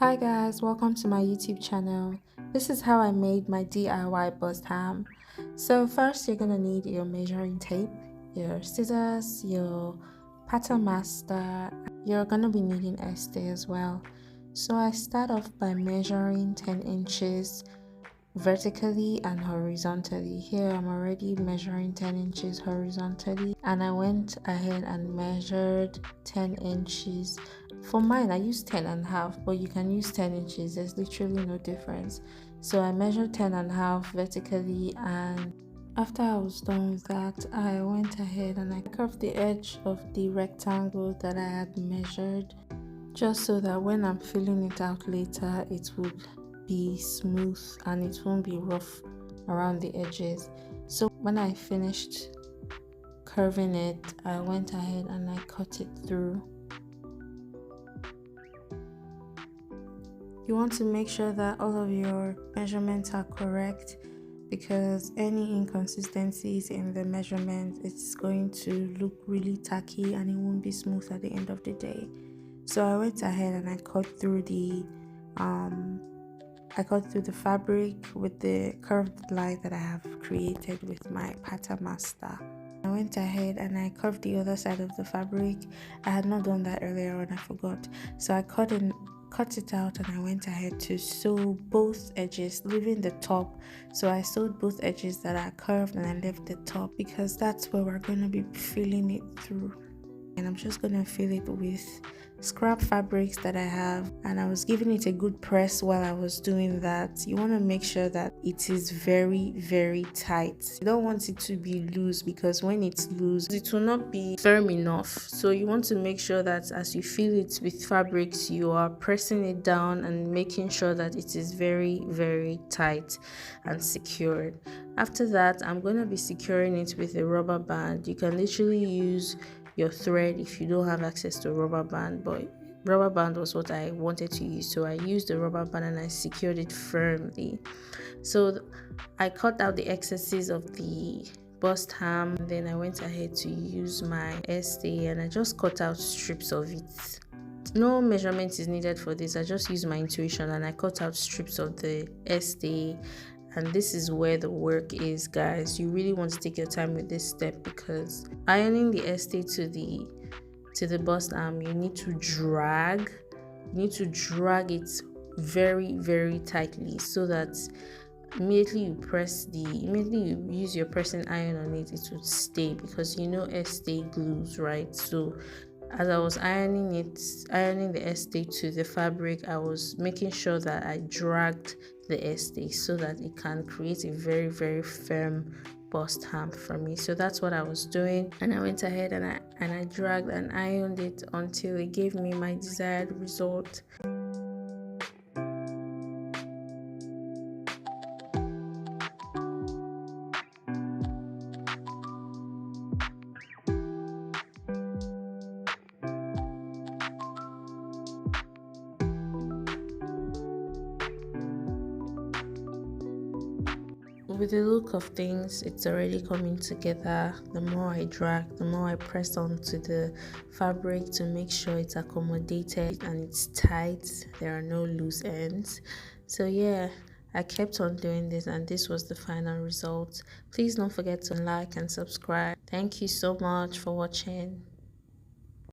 Hi guys, welcome to my YouTube channel. This is how I made my DIY bust ham. So first you're gonna need your measuring tape, your scissors, your pattern master. You're gonna be needing estee as well. So I start off by measuring 10 inches vertically and horizontally. Here I'm already measuring 10 inches horizontally, and I went ahead and measured 10 inches. For mine I used 10 and a half, but you can use 10 inches, there's literally no difference. So I measured 10 and a half vertically, and after I was done with that, I went ahead and I curved the edge of the rectangle that I had measured, just so that when I'm filling it out later it would be smooth and it won't be rough around the edges. So when I finished curving it, I went ahead and I cut it through. You want to make sure that all of your measurements are correct, because any inconsistencies in the measurement, it's going to look really tacky and it won't be smooth at the end of the day. So I went ahead and I cut through the fabric with the curved line that I have created with my pattern master. I went ahead and I curved the other side of the fabric. I had not done that earlier on, I forgot. So I cut it out and I went ahead to sew both edges, leaving the top. So I sewed both edges that are curved and I left the top because that's where we're going to be filling it through. And I'm just going to fill it with scrap fabrics that I have, and I was giving it a good press while I was doing that. You want to make sure that it is very, very tight. You don't want it to be loose, because when it's loose it will not be firm enough. So you want to make sure that as you fill it with fabrics, you are pressing it down and making sure that it is very, very tight and secured. After that, I'm going to be securing it with a rubber band. You can literally use your thread if you don't have access to a rubber band, but rubber band was what I wanted to use, so I used the rubber band and I secured it firmly. So I cut out the excesses of the bust ham, then I went ahead to use my estee and I just cut out strips of it. No measurement is needed for this. I just used my intuition and I cut out strips of the estee. And this is where the work is, guys. You really want to take your time with this step, because ironing the estee to the bust arm, you need to drag it very, very tightly, so that immediately you use your pressing iron on it, it would stay, because estee glues, right? So as I was ironing the estee to the fabric, I was making sure that I dragged the estee so that it can create a very, very firm bust ham for me. So that's what I was doing, and I went ahead and I dragged and ironed it until it gave me my desired result. With the look of things, it's already coming together. The more I drag, the more I press onto the fabric to make sure it's accommodated and it's tight. There are no loose ends. So yeah, I kept on doing this and this was the final result. Please don't forget to like and subscribe. Thank you so much for watching.